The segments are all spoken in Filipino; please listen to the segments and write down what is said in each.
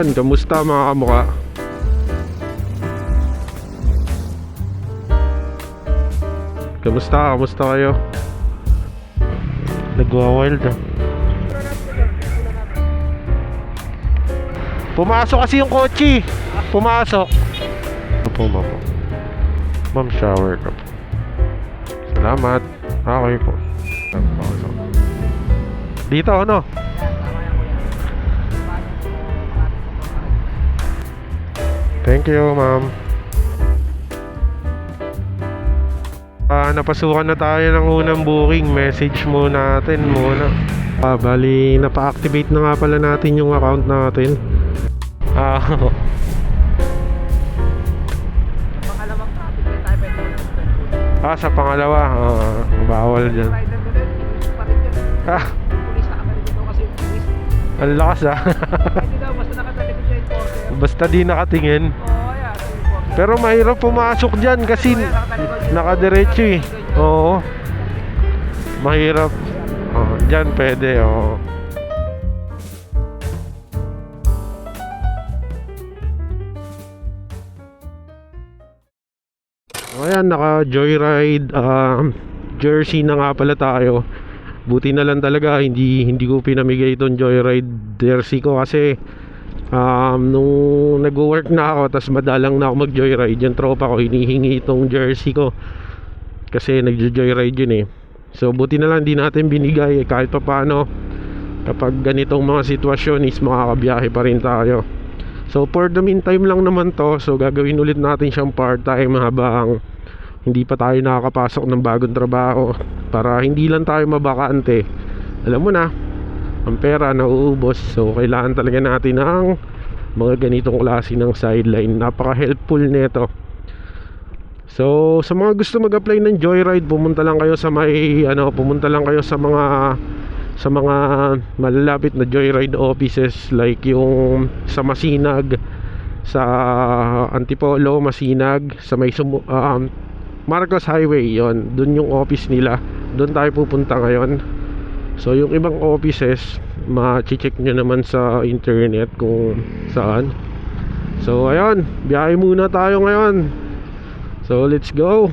Kamusta mga kamukha? Kamusta kayo? Nagwa-wild ah. Pumasok kasi yung kotse. Pumasok. Opo, ma'am. Ma'am, shower ka po. Salamat. Okay po. Dito ano? Thank you, ma'am. Napasukan na tayo ng unang booking. Message natin muna. Bali, napa-activate na nga pala natin yung account natin. Pangalawang traffic na tayo pwede sa pangalawa. Bawal dyan. Pulis nakatalikod daw kasi yung pulis. Ang lakas Pwede daw, basta nakatalikod siya yung enforcer. Basta di nakatingin. Oo, yan. Pero mahirap pumasok dyan kasi nakadiretso eh. Oo. Mahirap. Dyan pwede. Oo. Ayan, naka joyride jersey na nga pala tayo. Buti na lang talaga hindi ko pinamigay itong joyride jersey ko kasi nung nag-work na ako tas madalang na ako mag-joyride, yung tropa ko hinihingi itong jersey ko kasi nag-joyride yun eh. So buti na lang di natin binigay kahit pa paano kapag ganitong mga sitwasyon is makakabiyahe pa rin tayo. So for the meantime lang naman to. So gagawin ulit natin siyang part-time habang hindi pa tayo nakakapasok ng bagong trabaho para hindi lang tayo mabakante. Alam mo na, ang pera nauubos. So kailangan talaga natin ng mga ganitong klase ng sideline. Napaka-helpful nito. So sa mga gusto mag-apply ng joyride, pumunta lang kayo sa mga malalapit na joyride offices like yung sa Masinag, sa Antipolo, Masinag, sa may Marcos Highway, yon. Doon yung office nila. Doon tayo pupunta ngayon. So yung ibang offices, ma-check nyo naman sa internet kung saan. So ayun, biyahe muna tayo ngayon. So let's go.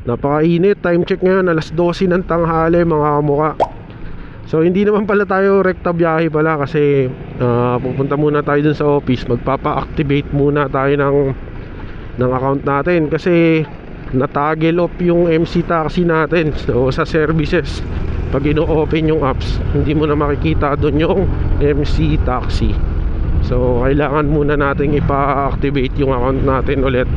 Napakainit. Time check ngayon, alas 12 ng tanghali mga kamukha. So hindi naman pala tayo rekta biyahe pala kasi pupunta muna tayo dun sa office. Magpapa-activate muna tayo ng account natin kasi natagel off yung MC Taxi natin. So sa services, pag ino-open yung apps, hindi mo na makikita dun yung MC Taxi. So kailangan muna nating ipa-activate yung account natin ulit,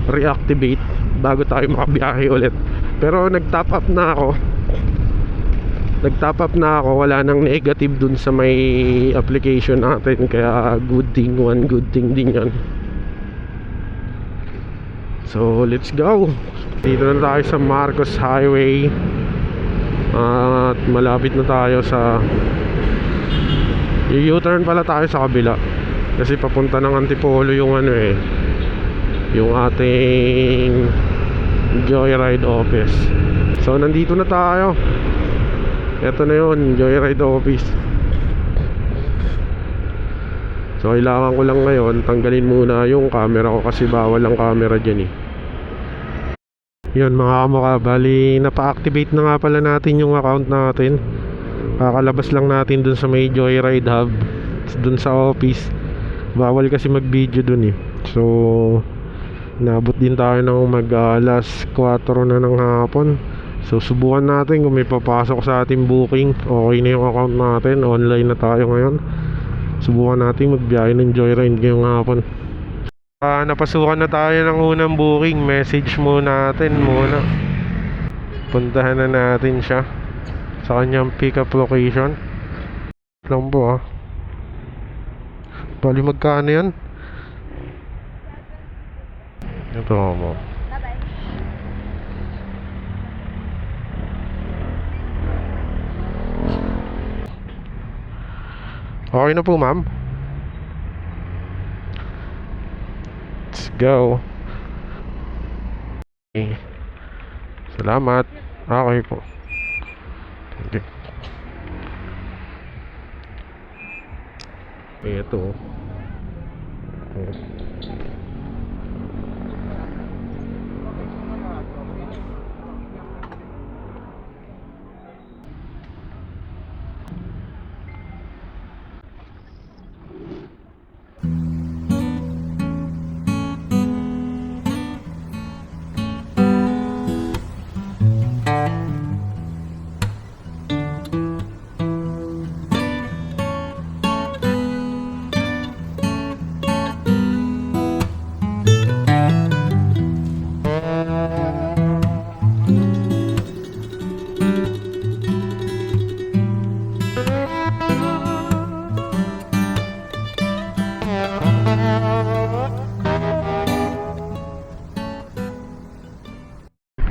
reactivate bago tayo makabiyahe ulit. Pero nag-top up na ako, wala nang negative dun sa may application natin. Kaya good thing din yan. So let's go. Dito na tayo sa Marcos Highway. At malapit na tayo sa U-turn pala tayo sa kabila kasi papunta ng Antipolo yung yung ating joyride office. So nandito na tayo. Ito na yun, joyride office. So kailangan ko lang ngayon tanggalin muna yung camera ko kasi bawal ang camera dyan eh. Yun mga kamukha, bali napa-activate na nga pala natin yung account natin. Kakalabas lang natin dun sa may joyride hub, dun sa office. Bawal kasi mag-video dun eh. So nabot din tayo ng alas 4 na ng hapon. So subukan natin kung may papasok sa ating booking. Okay na yung account natin, online na tayo ngayon. Subukan natin magbiyahe ng joyride ngayong hapon. Napasukan na tayo ng unang booking. Message natin muna. Puntahan na natin siya sa kanyang pick up location. Lang po Bali magkano yan? Ito mo. Okay na po ma'am. Let's go. Okay. Salamat. Okay po. Thank you. Ito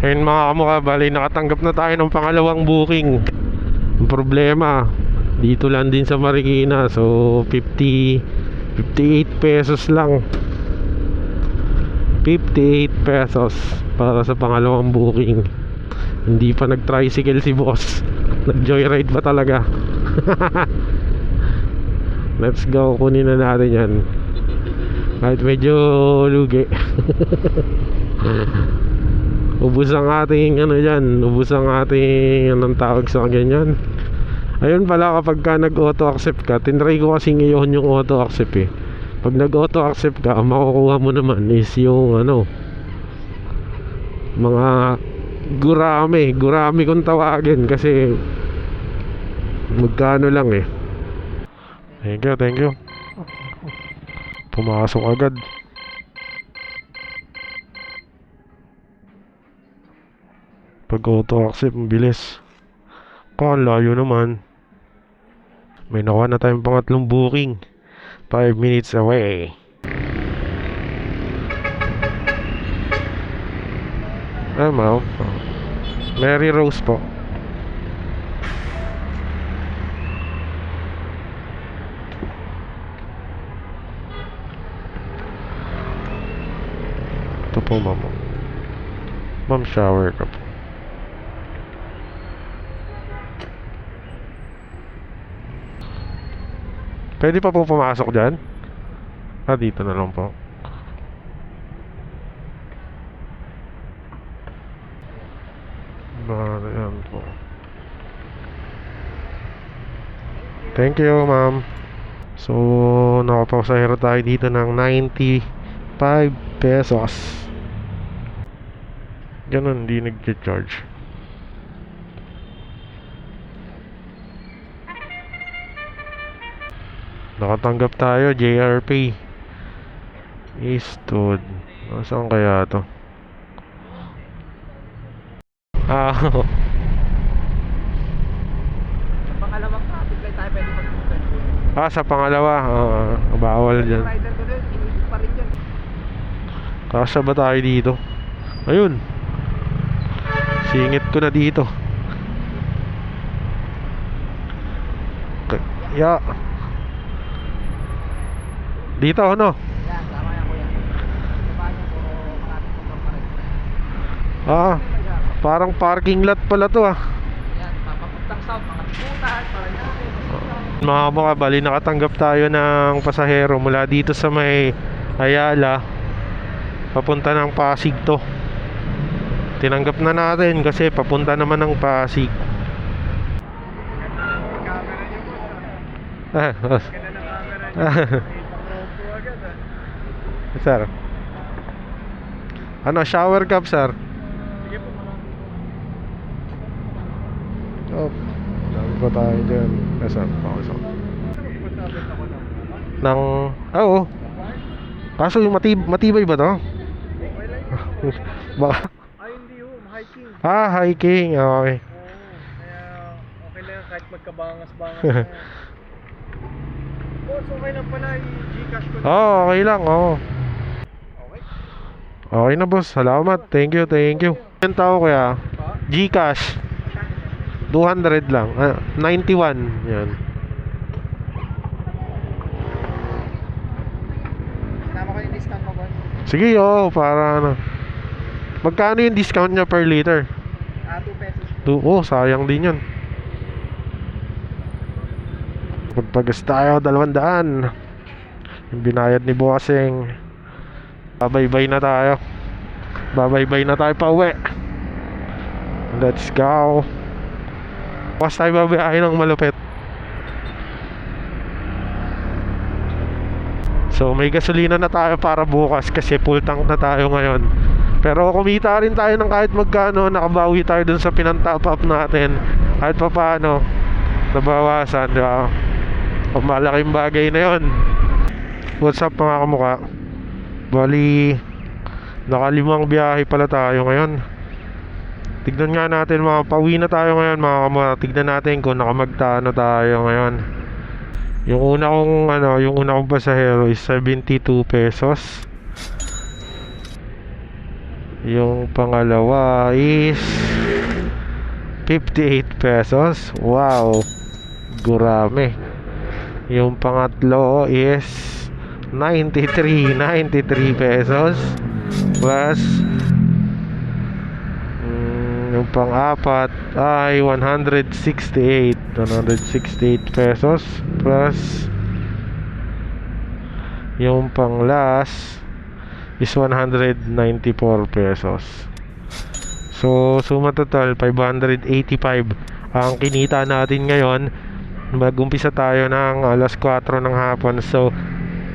Ayun mga kamukha, bali nakatanggap na tayo ng pangalawang booking. Ang problema, dito lang din sa Marikina. So 58 pesos lang. 58 pesos para sa pangalawang booking. Hindi pa nag-tricycle si boss. Nag-joyride pa talaga. Let's go, kunin na natin yan. Kahit medyo lugi. Ubus ang ating ano dyan. Ubus ang ating anong tawag sa ganyan. Ayun pala, kapag ka nag-auto accept ka, tinry ko kasi ngayon yung auto accept eh. Pag nag-auto accept ka, ang makukuha mo naman is yung ano, mga gurami kung tawagin. Kasi magkano lang eh. Thank you. Pumasok agad. Pag auto accept, mabilis. Layo naman. May nakuha na tayong pangatlong booking. 5 minutes away. Ma'am. Mary Rose po. Ito po, ma'am. Ma'am, shower ka po. Pwede pa po pumasok dyan? Dito na lang po. Ayan po. Thank you, ma'am. So, nakapasahero tayo dito ng 95 pesos. Ganun, hindi nag-charge. Nakatanggap tayo, JRP Eastwood. Saan kaya to? Sa pangalawang traffic light tayo pwede mag-turn. Sa pangalawa. Bawal dyan. Rider ko din, inisip pa rin yun. Kasya ba tayo dito? Ayun. Singit ko na dito. Yeah. Dito ano? Yan, tama yan kuya. Diba yung puro maraming motor pa rin. Parang parking lot pala to Yan, papapuntang south, mga putan, para yan. Mga kamukha, bali nakatanggap tayo ng pasahero mula dito sa may Ayala papunta ng Pasig to. Tinanggap na natin kasi papunta naman ng Pasig. Sir, ano, shower cup, sir? Sige po, Dami pa tayo dyan. Saan? Oo. Kaso yung matibay ba to? Baka. hindi ho, hiking. Hiking. Okay. Kaya okay lang kahit magkabangas-bangas na. Boss, okay lang pala i-Gcash ko na. Okay lang. Okay. Okay na, boss. Salamat. Thank you. Yung tao kaya Gcash 200 lang. 91. Yan. Sinama ko yung discount mo, boss. Sige, para ano. Magkano yung discount niya per liter? 2 pesos. Sayang din yun. Magpagas tayo, 200. Yung binayad ni bossing. Babaybay na tayo. Babaybay na tayo pa uwi. Let's go. Bukas tayo babiyahin ng malupit. So may gasolina na tayo para bukas kasi full tank na tayo ngayon. Pero kumita rin tayo ng kahit magkano. Nakabawi tayo dun sa pinantop up natin. Kahit pa paano nabawasan, di ba? Malaking bagay na yon. What's up mga kamukha? Bali, nakalimang biyahe pala tayo ngayon. Tignan nga natin mga pauwi na tayo ngayon mga kamukha. Tignan natin kung nakamagtano tayo ngayon. Yung una kong pasahero is 72 pesos. Yung pangalawa is 58 pesos. Wow, gurame. Yung pangatlo is 93 pesos. Plus yung pang-apat ay 168 pesos. Plus yung pang-last is 194 pesos. So suma total 585 ang kinita natin ngayon. Mag-umpisa tayo ng alas 4 ng hapon. So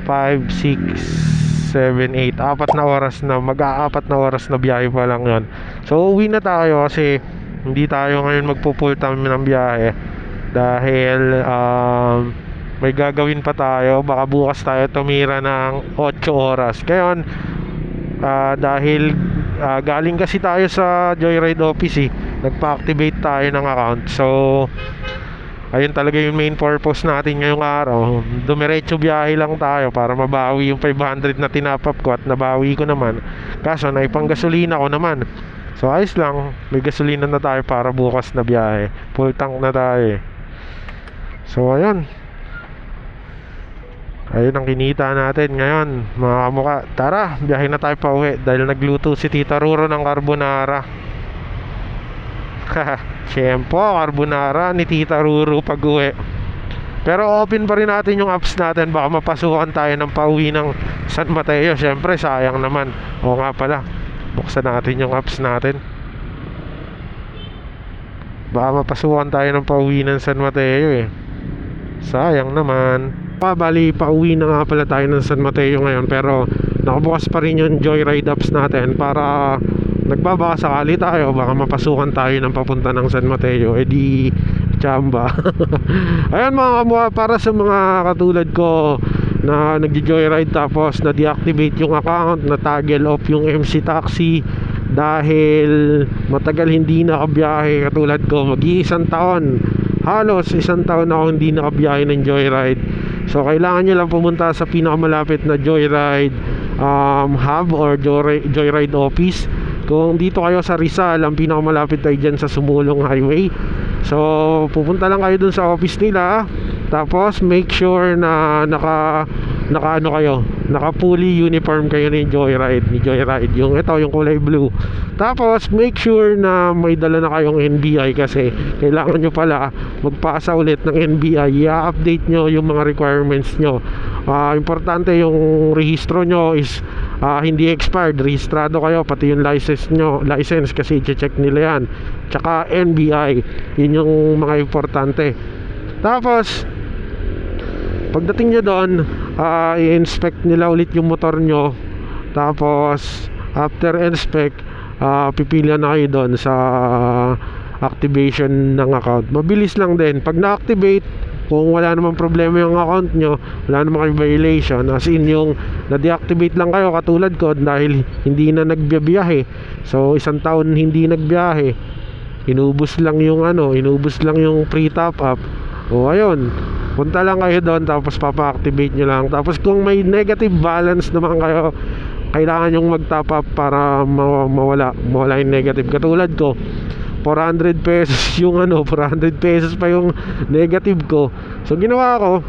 5, 6, 7, 8 apat na oras na, mag-aapat na oras na biyahe pa lang yun. So uwi na tayo kasi hindi tayo ngayon magpo-full time ng biyahe dahil may gagawin pa tayo. Baka bukas tayo tumira ng 8 oras. Ngayon dahil galing kasi tayo sa Joyride office nagpa-activate tayo ng account. So ayun talaga yung main purpose natin ngayong araw. Dumiretso biyahe lang tayo para mabawi yung 500 na tinapap ko at nabawi ko naman. Kaso naipang gasolina ko naman. So ayos lang, may gasolina na tayo para bukas na biyahe. Full tank na tayo. So ayun ang kinita natin ngayon mga kamukha. Tara, biyahe na tayo pa uwi dahil nagluto si Tita Ruro ng carbonara. Siyempre, carbonara ni Tita Ruru pag uwi. Pero open pa rin natin yung apps natin. Baka mapasukan tayo ng pauwi ng San Mateo. Siyempre, sayang naman. O nga pala, buksan natin yung apps natin. Baka mapasukan tayo ng pauwi ng San Mateo sayang naman. Bali, pauwi na nga pala tayo ng San Mateo ngayon. Pero nakabukas pa rin yung Joyride apps natin para nagbabaka sakali tayo, baka mapasukan tayo ng papunta ng San Mateo, di chamba. Ayan mga kamukha, para sa mga katulad ko na nagjo-joyride tapos na-deactivate yung account, na-toggle off yung MC Taxi dahil matagal hindi nakabiyahe katulad ko, mag-iisang taon, halos isang taon ako hindi nakabiyahe ng Joyride. So kailangan nyo lang pumunta sa pinakamalapit na Joyride hub or Joyride office. Kung dito kayo sa Rizal, ang pinakamalapit tayo dyan sa Sumulong Highway. So pupunta lang kayo dun sa office nila. Tapos make sure na naka fully uniform kayo ni Joyride. Yung kulay blue. Tapos make sure na may dala na kayong NBI kasi kailangan nyo pala magpasa ulit ng NBI. I-update nyo yung mga requirements nyo. Importante yung rehistro nyo is hindi expired, rehistrado kayo, pati yung license kasi i-check nila yan, tsaka NBI, yun yung mga importante. Tapos pagdating nyo doon, i-inspect nila ulit yung motor nyo. Tapos after inspect, pipilian na kayo doon sa activation ng account. Mabilis lang din pag na-activate. Kung wala namang problema yung account nyo, wala namang violation, as in yung na-deactivate lang kayo katulad ko dahil hindi na nagbiyahe. So isang taon hindi nagbiyahe, inubos lang yung free top up. O ayun, punta lang kayo doon tapos papa-activate nyo lang. Tapos kung may negative balance naman kayo, kailangan yung mag-top up para mawala yung negative. Katulad ko, 400 pesos yung 400 pesos pa yung negative ko. So ginawa ko,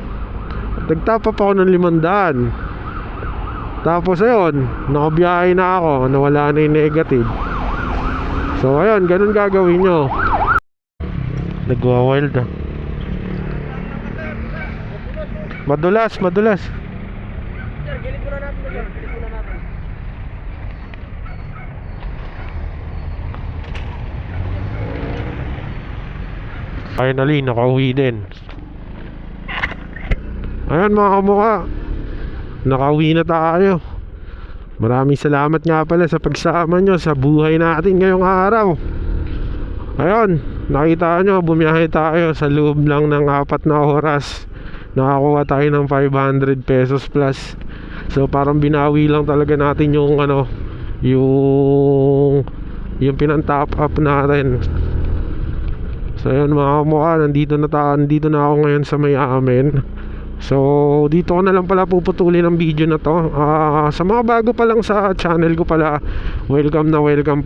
nag-top up ako ng 500. Tapos ayun, nakabiyahe na ako, nawala na yung negative. So ayun, ganun gagawin nyo. Nagwa-wild Madulas Gilid muna natin na sir. Gilid muna natin. Finally, nakauwi din. Ayan mga kamukha, nakauwi na tayo. Maraming salamat nga pala sa pagsama nyo sa buhay natin ngayong araw. Ayun, nakita nyo, bumiyahe tayo sa loob lang ng 4 na oras. Nakakuha tayo ng 500 pesos plus. So parang binawi lang talaga natin yung ano, yung pinantop up natin. So ayun mga kamukha, nandito na ako ngayon sa may amin. So dito ko na lang pala puputulin ang video na to. Sa mga bago pa lang sa channel ko pala, welcome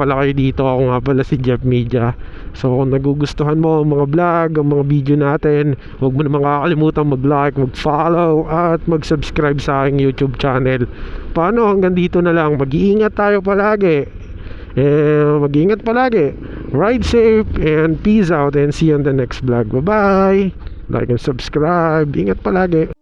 pala kayo dito. Ako nga pala si Jeff Media. So kung nagugustuhan mo ang mga vlog, ang mga video natin, huwag mo naman kakalimutan mag-like, mag-follow at mag-subscribe sa aking YouTube channel. Paano, hanggang dito na lang. Mag-iingat tayo palagi. Mag-iingat palagi. Ride safe and peace out and see you on the next vlog. Bye bye. Like and subscribe. Ingat palagi.